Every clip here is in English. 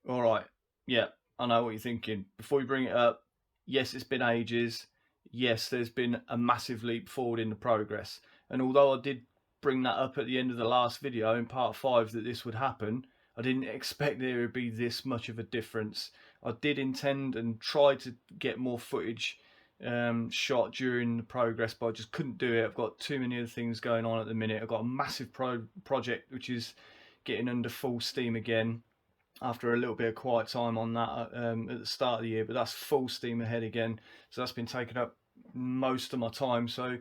All right. Yeah, I know what you're thinking. Before we bring it up, yes, it's been ages. Yes, there's been a massive leap forward in the progress. And although I did bring that up at the end of the last video in part 5 that this would happen, I didn't expect there would be this much of a difference. I did intend and try to get more footage shot during the progress, but I just couldn't do it. I've got too many other things going on at the minute. I've got a massive project which is getting under full steam again after a little bit of quiet time on that at the start of the year, but that's full steam ahead again. So that's been taking up most of my time. So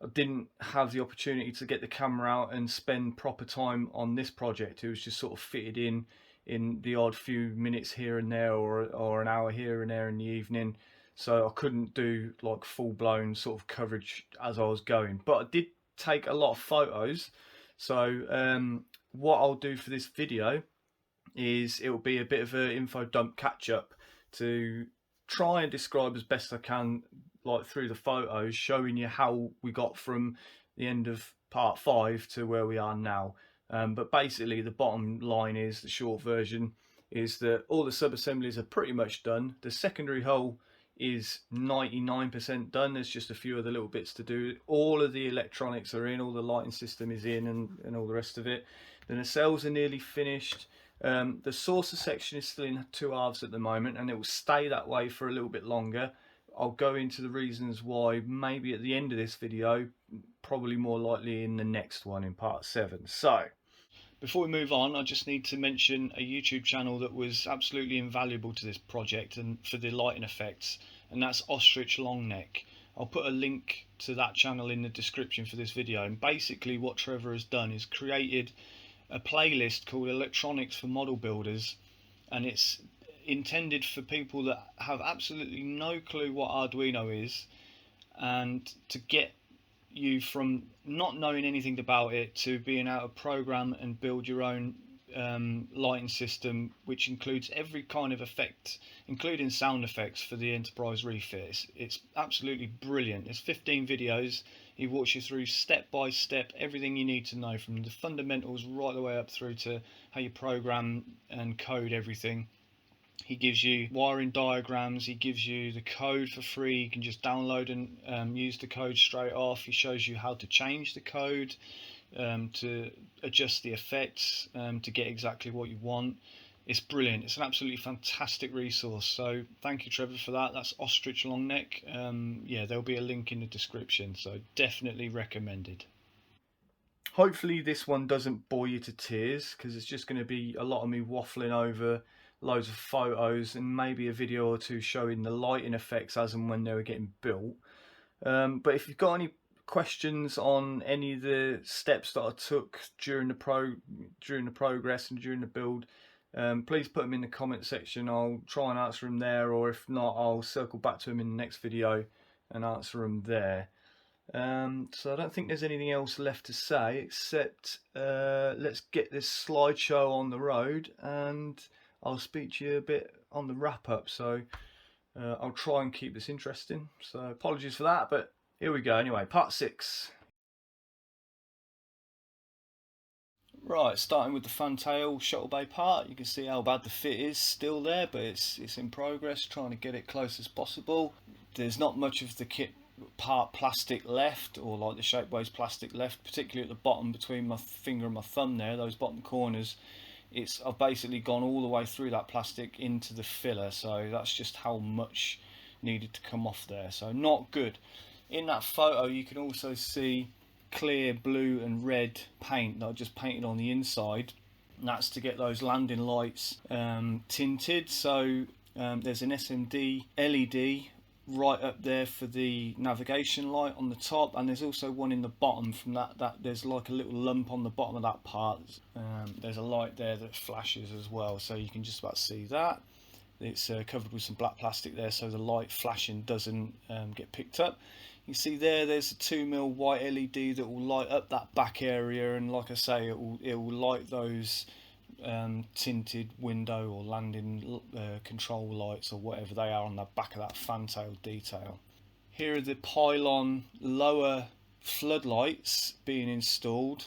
I didn't have the opportunity to get the camera out and spend proper time on this project. It was just sort of fitted in the odd few minutes here and there, or an hour here and there in the evening. So I couldn't do like full blown sort of coverage as I was going, but I did take a lot of photos. So what I'll do for this video is it will be a bit of an info dump catch up to try and describe as best I can, like through the photos, showing you how we got from the end of part 5 to where we are now. But basically, the bottom line is, the short version is that all the sub assemblies are pretty much done. The secondary hull is 99% done. There's just a few other little bits to do. All of the electronics are in, all the lighting system is in, and all the rest of it. The nacelles are nearly finished. The saucer section is still in 2/2 at the moment, and it will stay that way for a little bit longer. I'll go into the reasons why maybe at the end of this video, probably more likely in the next one in part 7. So before we move on, I just need to mention a YouTube channel that was absolutely invaluable to this project and for the lighting effects, and that's Ostrich Longneck. I'll put a link to that channel in the description for this video. And basically what Trevor has done is created a playlist called Electronics for Model Builders, and it's intended for people that have absolutely no clue what Arduino is, and to get you from not knowing anything about it to being able to program and build your own lighting system, which includes every kind of effect, including sound effects for the Enterprise Refit. It's absolutely brilliant. There's 15 videos. He walks you through step by step everything you need to know, from the fundamentals right the way up through to how you program and code everything. He gives you wiring diagrams, he gives you the code for free. You can just download and use the code straight off. He shows you how to change the code, to adjust the effects, to get exactly what you want. It's brilliant. It's an absolutely fantastic resource. So thank you, Trevor, for that. That's Ostrich Longneck. Yeah, there'll be a link in the description, so definitely recommended. Hopefully this one doesn't bore you to tears, because it's just going to be a lot of me waffling over loads of photos and maybe a video or two showing the lighting effects as and when they were getting built. But if you've got any questions on any of the steps that I took during the progress and during the build, please put them in the comment section. I'll try and answer them there, or if not, I'll circle back to them in the next video and answer them there. So I don't think there's anything else left to say, except let's get this slideshow on the road, and I'll speak to you a bit on the wrap up. So I'll try and keep this interesting. So apologies for that, but here we go. Anyway, part 6. Right, starting with the fantail shuttle bay part. You can see how bad the fit is still there, but it's in progress, trying to get it close as possible. There's not much of the kit part plastic left, or like the shapeways plastic left, particularly at the bottom between my finger and my thumb there, those bottom corners. I've basically gone all the way through that plastic into the filler, so that's just how much needed to come off there. So not good. In that photo you can also see clear blue and red paint that I just painted on the inside, and that's to get those landing lights tinted. So there's an SMD LED right up there for the navigation light on the top, and there's also one in the bottom. From that there's like a little lump on the bottom of that part. There's a light there that flashes as well, so you can just about see that. It's covered with some black plastic there, so the light flashing doesn't get picked up. You see there's a 2mm white LED that will light up that back area, and like I say, it will light those tinted window or landing control lights or whatever they are on the back of that fantail detail. Here are the pylon lower floodlights being installed.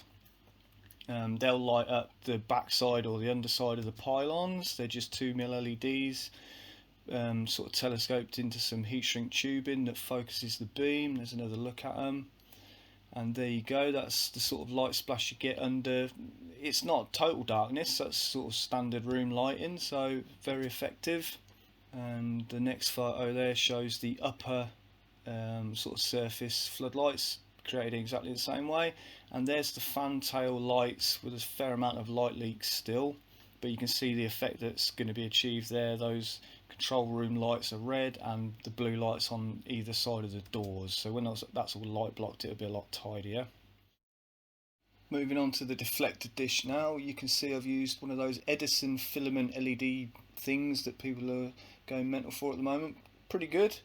They'll light up the backside or the underside of the pylons. They're just 2mm LEDs, sort of telescoped into some heat shrink tubing that focuses the beam. There's another look at them. And there you go, that's the sort of light splash you get under. It's not total darkness, that's sort of standard room lighting, so very effective. And the next photo there shows the upper sort of surface floodlights created exactly the same way. And there's the fantail lights with a fair amount of light leaks still, but you can see the effect that's going to be achieved there. Those control room lights are red and the blue lights on either side of the doors, so when that's all light blocked it'll be a lot tidier. Moving on to the deflector dish now, you can see I've used one of those Edison filament LED things that people are going mental for at the moment. Pretty good.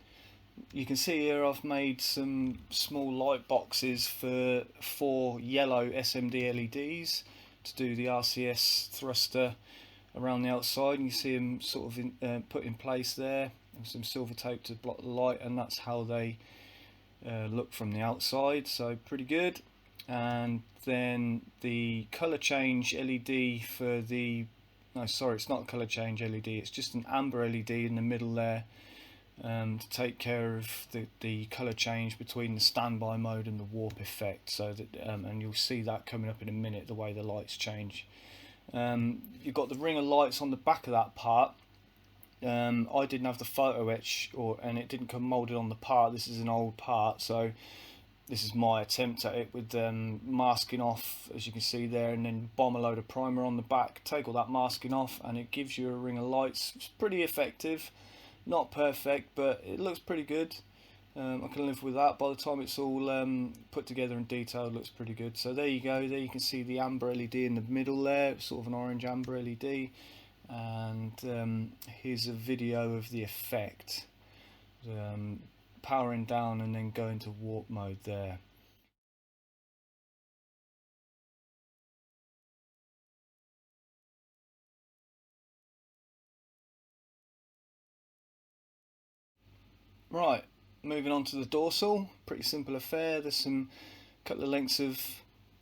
You can see here I've made some small light boxes for 4 yellow SMD LEDs to do the RCS thruster around the outside, and you see them sort of put in place there, and some silver tape to block the light, and that's how they look from the outside, so pretty good. And then the colour change LED for the, no sorry, it's not a colour change LED, it's just an amber LED in the middle there, to take care of the colour change between the standby mode and the warp effect, so that and you'll see that coming up in a minute, the way the lights change. You've got the ring of lights on the back of that part. I didn't have the photo etch, and it didn't come moulded on the part. This is an old part, so this is my attempt at it with masking off, as you can see there, and then bomb a load of primer on the back, take all that masking off, and it gives you a ring of lights. It's pretty effective, not perfect, but it looks pretty good. I can live with that. By the time it's all put together in detail, it looks pretty good. So there you go, there you can see the amber LED in the middle there, sort of an orange amber LED. And here's a video of the effect, powering down and then going to warp mode there. Right, moving on to the dorsal, pretty simple affair. There's some couple of lengths of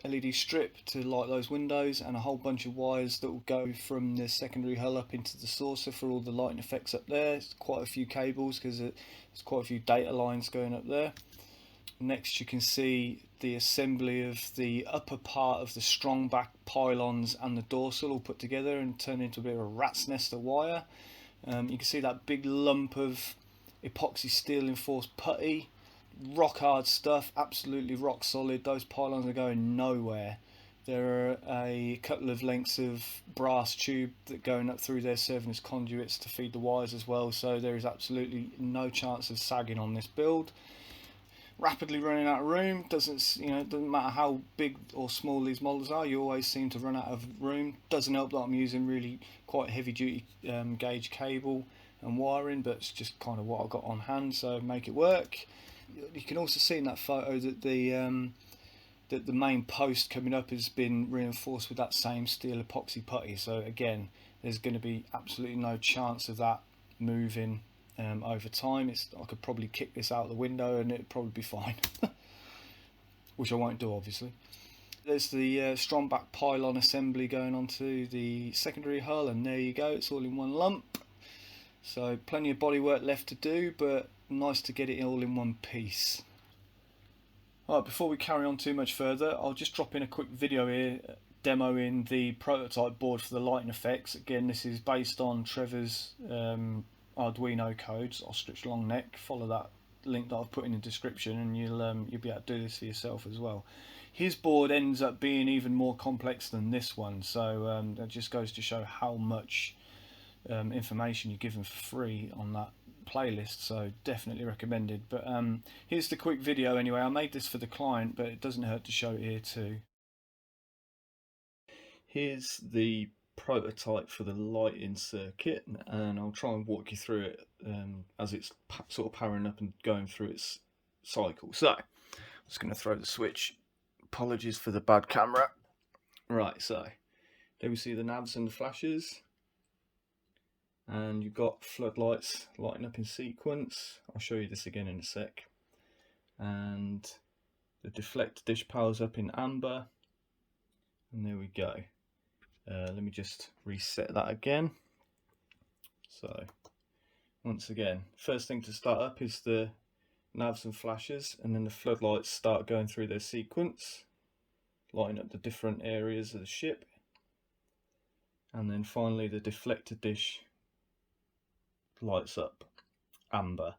LED strip to light those windows, and a whole bunch of wires that will go from the secondary hull up into the saucer for all the lighting effects up there. It's quite a few cables because there's quite a few data lines going up there. Next you can see the assembly of the upper part of the strong back pylons and the dorsal all put together and turned into a bit of a rat's nest of wire. You can see that big lump of epoxy steel enforced putty, rock hard stuff, absolutely rock solid. Those pylons are going nowhere. There are a couple of lengths of brass tube that going up through there serving as conduits to feed the wires as well, so there is absolutely no chance of sagging on this build. Rapidly running out of room. Doesn't matter how big or small these models are, you always seem to run out of room. Doesn't help that I'm using really quite heavy duty gauge cable and wiring, but it's just kind of what I've got on hand, so make it work. You can also see in that photo that the main post coming up has been reinforced with that same steel epoxy putty, so again there's going to be absolutely no chance of that moving over time. I could probably kick this out the window and it'd probably be fine. Which I won't do, obviously. There's the strong back pylon assembly going onto the secondary hull, and there you go, it's all in one lump. So plenty of bodywork left to do, but nice to get it all in one piece. Alright, before we carry on too much further, I'll just drop in a quick video here demoing the prototype board for the lighting effects. Again, this is based on Trevor's Arduino codes, Ostrich Longneck. Follow that link that I've put in the description and you'll be able to do this for yourself as well. His board ends up being even more complex than this one, so that just goes to show how much information you're given for free on that playlist, so definitely recommended. But here's the quick video anyway. I made this for the client, but it doesn't hurt to show it here too. Here's the prototype for the lighting circuit, and I'll try and walk you through it as it's sort of powering up and going through its cycle. So I'm just going to throw the switch. Apologies for the bad camera. Right, so there we see the navs and the flashes, and you've got floodlights lighting up in sequence. I'll show you this again in a sec. And the deflector dish powers up in amber, And there we go. Let me just reset that again. So once again, first thing to start up is the navs and flashes, and then the floodlights start going through their sequence, lighting up the different areas of the ship. And then finally the deflector dish lights up amber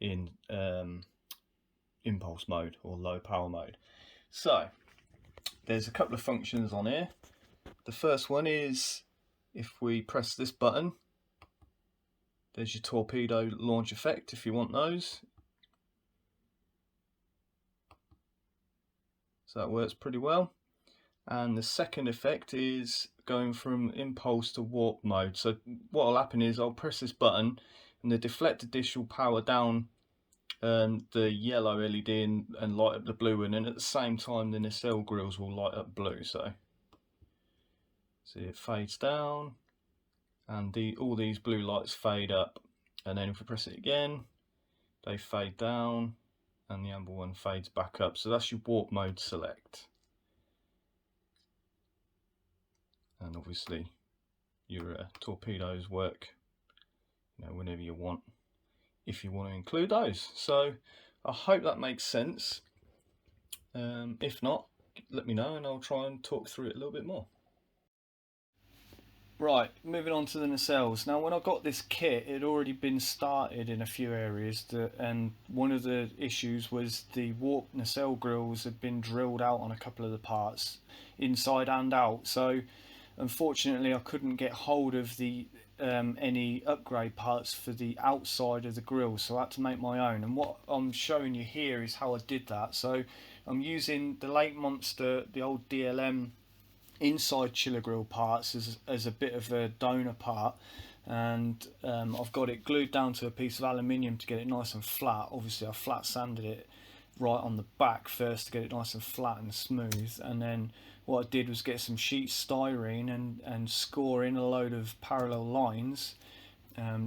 in impulse mode or low power mode. So there's a couple of functions on here. The first one is if we press this button, there's your torpedo launch effect if you want those. So that works pretty well. And the second effect is going from impulse to warp mode. So what will happen is I'll press this button and the deflector dish will power down the yellow LED and light up the blue one, and at the same time the nacelle grills will light up blue. So see, it fades down and all these blue lights fade up, and then if we press it again they fade down and the amber one fades back up. So that's your warp mode select. And obviously your torpedoes work, you know, whenever you want, if you want to include those. So I hope that makes sense. If not, let me know and I'll try and talk through it a little bit more. Right, moving on to the nacelles. Now when I got this kit, it had already been started in a few areas, and one of the issues was the warp nacelle grills had been drilled out on a couple of the parts, inside and out. So unfortunately I couldn't get hold of the any upgrade parts for the outside of the grill, so I had to make my own. And what I'm showing you here is how I did that. So I'm using the Lake Monster, the old DLM inside chiller grill parts as a bit of a donor part, and I've got it glued down to a piece of aluminium to get it nice and flat. Obviously I flat sanded it right on the back first to get it nice and flat and smooth, and then what I did was get some sheet styrene and score in a load of parallel lines,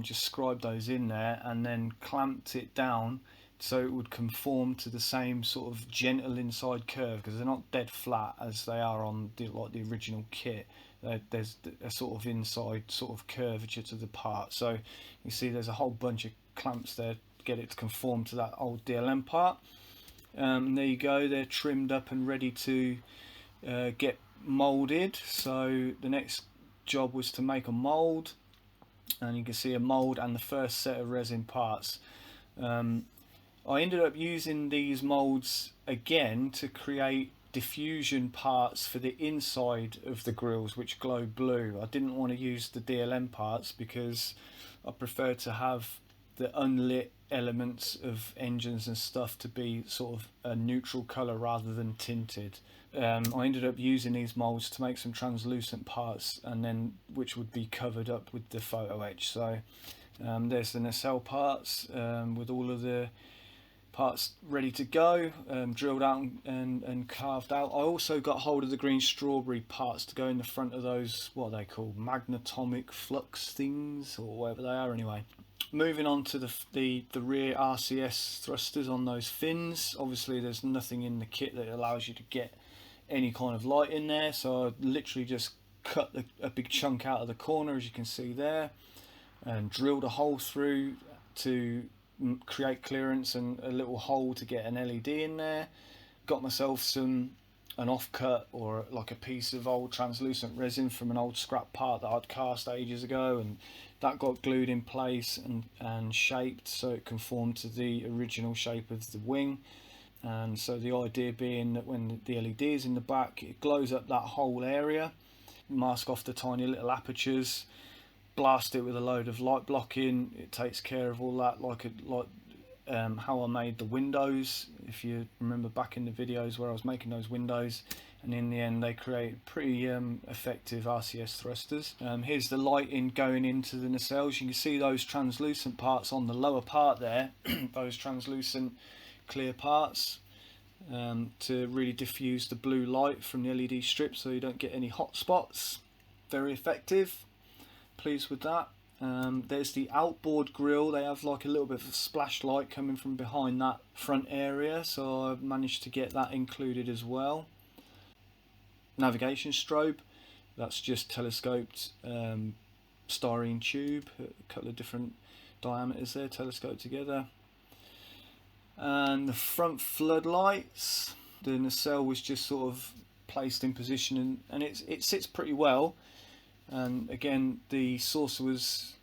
just scribe those in there and then clamped it down so it would conform to the same sort of gentle inside curve, because they're not dead flat as they are on the original kit. There's a sort of inside sort of curvature to the part, so you see there's a whole bunch of clamps there to get it to conform to that old DLM part. And there you go, they're trimmed up and ready to get molded. So the next job was to make a mold, and you can see a mold and the first set of resin parts. I ended up using these molds again to create diffusion parts for the inside of the grills which glow blue. I didn't want to use the DLM parts because I prefer to have the unlit elements of engines and stuff to be sort of a neutral colour rather than tinted. I ended up using these molds to make some translucent parts, and then which would be covered up with the photo etch. So there's the nacelle parts with all of the parts ready to go, drilled out and carved out. I also got hold of the green strawberry parts to go in the front of those, what are they called, magnetomic flux things or whatever they are anyway. Moving on to the rear RCS thrusters on those fins. Obviously there's nothing in the kit that allows you to get any kind of light in there, so I literally just cut a big chunk out of the corner, as you can see there, and drilled a hole through to create clearance and a little hole to get an LED in there. Got myself an offcut or like a piece of old translucent resin from an old scrap part that I'd cast ages ago, and that got glued in place and shaped so it conformed to the original shape of the wing. And so the idea being that when the LED is in the back, it glows up that whole area, mask off the tiny little apertures, blast it with a load of light blocking. It takes care of all that, like how I made the windows, if you remember back in the videos where I was making those windows. And in the end they create pretty effective RCS thrusters. Here's the lighting going into the nacelles. You can see those translucent parts on the lower part there, those translucent clear parts, to really diffuse the blue light from the LED strip so you don't get any hot spots. Very effective, pleased with that. There's the outboard grill. They have like a little bit of a splash light coming from behind that front area, so I've managed to get that included as well. navigation strobe. That's just telescoped styrene tube, a couple of different diameters there, telescoped together. And the front floodlights, the nacelle was just sort of placed in position, and it sits pretty well. And again, the saucer was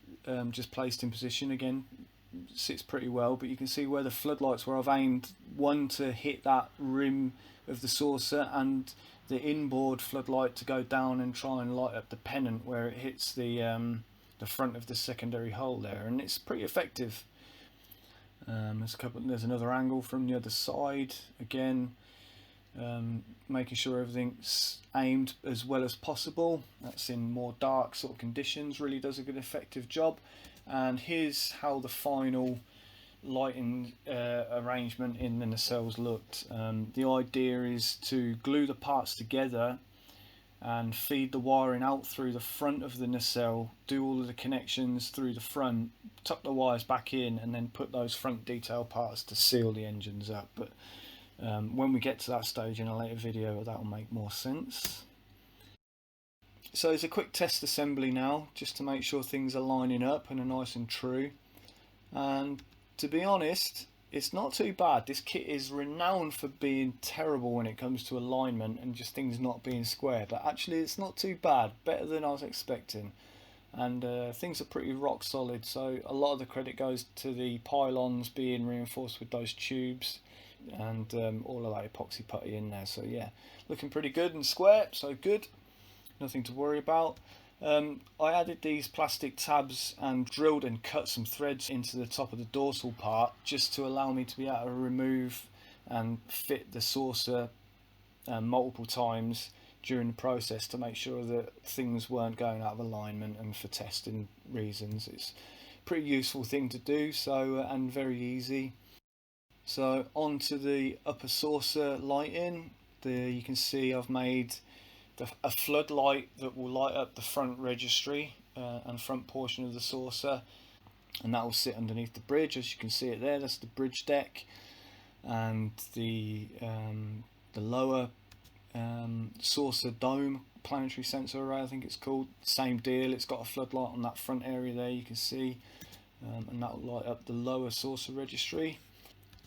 just placed in position, again sits pretty well, but you can see where the floodlights were. I've aimed one to hit that rim of the saucer, and the inboard floodlight to go down and try and light up the pennant where it hits the front of the secondary hull there, and it's pretty effective. There's another angle from the other side, again making sure everything's aimed as well as possible. That's in more dark sort of conditions, really does a good effective job. And here's how the final lighting arrangement in the nacelles looked. The idea is to glue the parts together and feed the wiring out through the front of the nacelle, do all of the connections through the front, tuck the wires back in, and then put those front detail parts to seal the engines up. But when we get to that stage in a later video, that will make more sense. So it's a quick test assembly now, just to make sure things are lining up and are nice and true. And to be honest, it's not too bad. This kit is renowned for being terrible when it comes to alignment and just things not being square, but actually it's not too bad, better than I was expecting. And things are pretty rock solid, so a lot of the credit goes to the pylons being reinforced with those tubes, and all of that epoxy putty in there. So yeah, looking pretty good and square, so good, nothing to worry about. I added these plastic tabs and drilled and cut some threads into the top of the dorsal part, just to allow me to be able to remove and fit the saucer multiple times during the process, to make sure that things weren't going out of alignment, and for testing reasons. It's a pretty useful thing to do, so and very easy. So on to the upper saucer lighting. You can see I've made a floodlight that will light up the front registry and front portion of the saucer, and that will sit underneath the bridge. As you can see it there, that's the bridge deck. And the lower saucer dome planetary sensor array, I think it's called, same deal. It's got a floodlight on that front area there, you can see, and that will light up the lower saucer registry.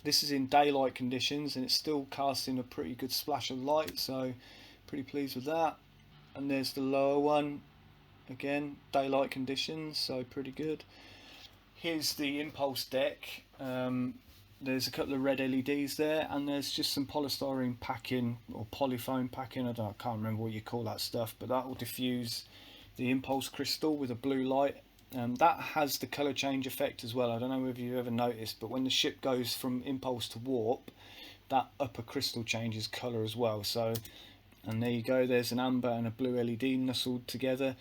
This is in daylight conditions, and it's still casting a pretty good splash of light, so pretty pleased with that. And there's the lower one, again daylight conditions, so pretty good. Here's the impulse deck. There's a couple of red LEDs there, and there's just some polystyrene packing or polyfoam packing, I can't remember what you call that stuff, but that will diffuse the impulse crystal with a blue light. That has the colour change effect as well. I don't know whether you've ever noticed, but when the ship goes from impulse to warp, that upper crystal changes colour as well. So, and there you go, there's an amber and a blue LED nestled together.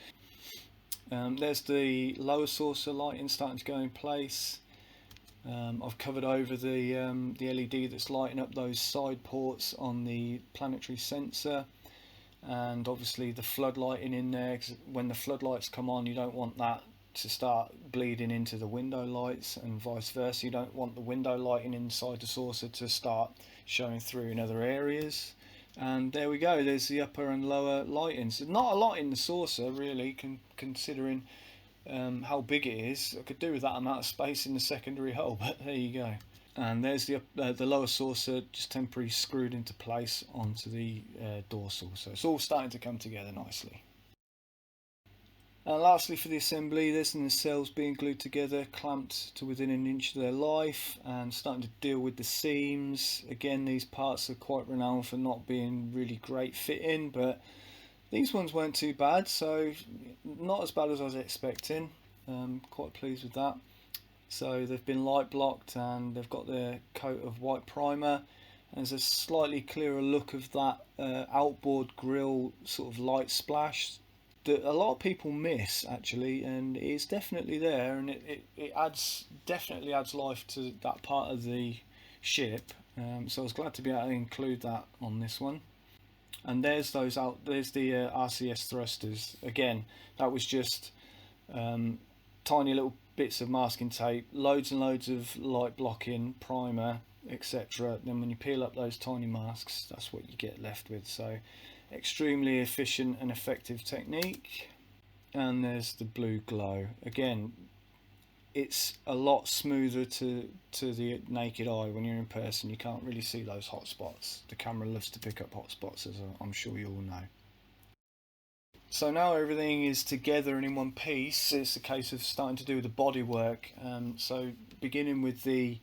There's the lower saucer lighting starting to go in place. I've covered over the LED that's lighting up those side ports on the planetary sensor, and obviously the floodlighting in there, because when the floodlights come on, you don't want that to start bleeding into the window lights, and vice versa. You don't want the window lighting inside the saucer to start showing through in other areas. And there we go, there's the upper and lower lighting. So not a lot in the saucer really, considering how big it is. I could do with that amount of space in the secondary hull, but there you go. And there's the lower saucer just temporarily screwed into place onto the dorsal. So it's all starting to come together nicely. And lastly, for the assembly, there's the nacelles being glued together, clamped to within an inch of their life, and starting to deal with the seams. Again, these parts are quite renowned for not being really great fitting, but these ones weren't too bad, so not as bad as I was expecting. Quite pleased with that. So they've been light blocked, and they've got their coat of white primer. And there's a slightly clearer look of that outboard grille sort of light splash that a lot of people miss actually, and it is definitely there, and it definitely adds life to that part of the ship. So I was glad to be able to include that on this one. And there's the RCS thrusters. Again, that was just tiny little bits of masking tape, loads and loads of light blocking, primer, etc. Then when you peel up those tiny masks, that's what you get left with. So Extremely efficient and effective technique. And there's the blue glow. Again, it's a lot smoother to the naked eye. When you're in person, you can't really see those hot spots. The camera loves to pick up hot spots, as I'm sure you all know. So now everything is together and in one piece. It's a case of starting to do the body work. So beginning with the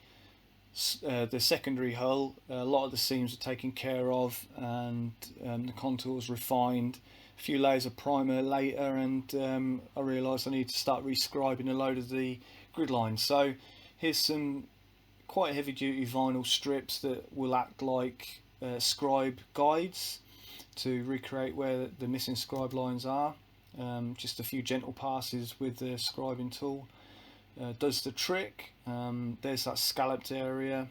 secondary hull, a lot of the seams are taken care of, and the contours refined. A few layers of primer later, and I realised I need to start rescribing a load of the grid lines. So here's some quite heavy duty vinyl strips that will act like scribe guides to recreate where the missing scribe lines are. Just a few gentle passes with the scribing tool does the trick. There's that scalloped area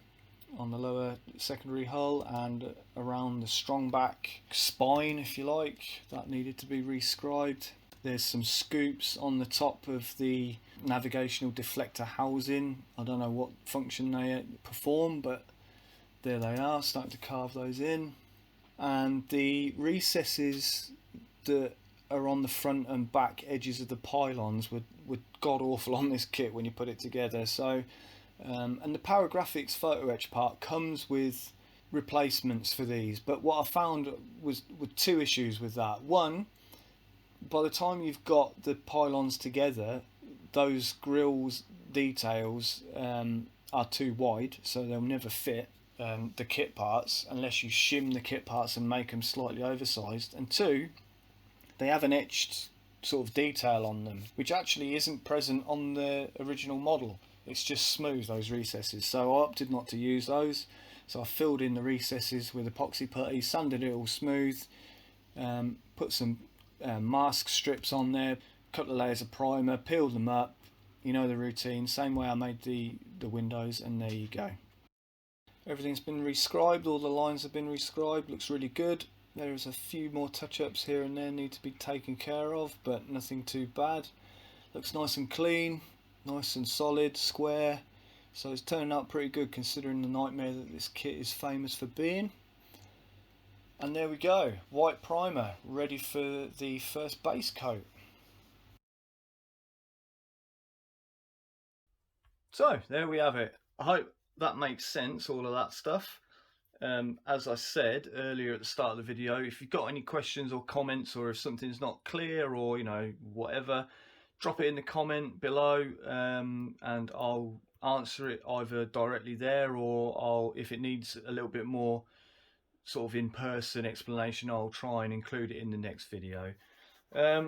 on the lower secondary hull and around the strong back spine, if you like, that needed to be rescribed. There's some scoops on the top of the navigational deflector housing. I don't know what function they perform, but there they are, starting to carve those in. And the recesses that are on the front and back edges of the pylons were god awful on this kit when you put it together. So and the Power Graphics photo etch part comes with replacements for these, but what I found was two issues with that. One, by the time you've got the pylons together, those grills details are too wide, so they'll never fit the kit parts unless you shim the kit parts and make them slightly oversized. And two, they have an etched sort of detail on them, which actually isn't present on the original model. It's just smooth, those recesses. So I opted not to use those. So I filled in the recesses with epoxy putty, sanded it all smooth, put some mask strips on there, a couple of layers of primer, peeled them up. You know the routine, same way I made the windows, and there you go. Everything's been rescribed, all the lines have been rescribed, looks really good. There's a few more touch-ups here and there need to be taken care of, but nothing too bad. Looks nice and clean, nice and solid, square. So it's turning out pretty good considering the nightmare that this kit is famous for being. And there we go, white primer, ready for the first base coat. So there we have it. I hope that makes sense, all of that stuff. As I said earlier at the start of the video, if you've got any questions or comments, or if something's not clear, or whatever, drop it in the comment below, and I'll answer it either directly there, or if it needs a little bit more sort of in-person explanation, I'll try and include it in the next video.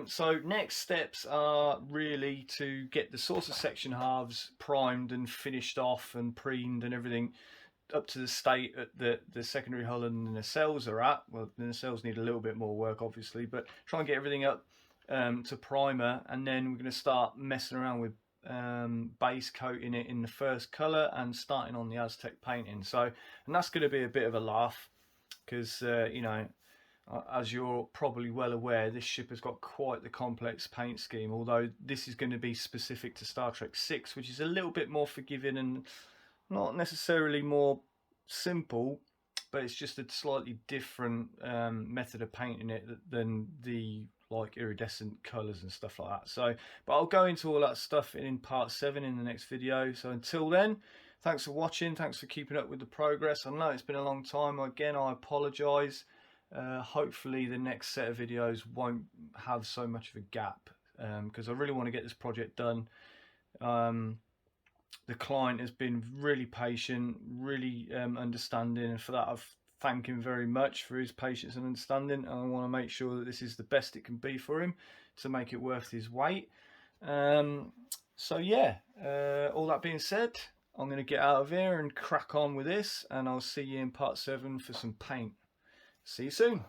So next steps are really to get the saucer section halves primed and finished off and preened and everything up to the state that the secondary hull and the nacelles are at. Well, the nacelles need a little bit more work obviously, but try and get everything up to primer, and then we're going to start messing around with base coating it in the first colour and starting on the Aztec painting. So, and that's going to be a bit of a laugh because as you're probably well aware, this ship has got quite the complex paint scheme, although this is going to be specific to Star Trek 6, which is a little bit more forgiving and not necessarily more simple, but it's just a slightly different method of painting it than the iridescent colours and stuff like that. So, but I'll go into all that stuff in part 7 in the next video. So until then, thanks for watching, thanks for keeping up with the progress. I know it's been a long time, again I apologise. Hopefully the next set of videos won't have so much of a gap, because I really want to get this project done. The client has been really patient, really understanding, and for that I've thank him very much for his patience and understanding. I want to make sure that this is the best it can be for him to make it worth his weight. So yeah, all that being said, I'm going to get out of here and crack on with this, and I'll see you in part 7 for some paint. See you soon.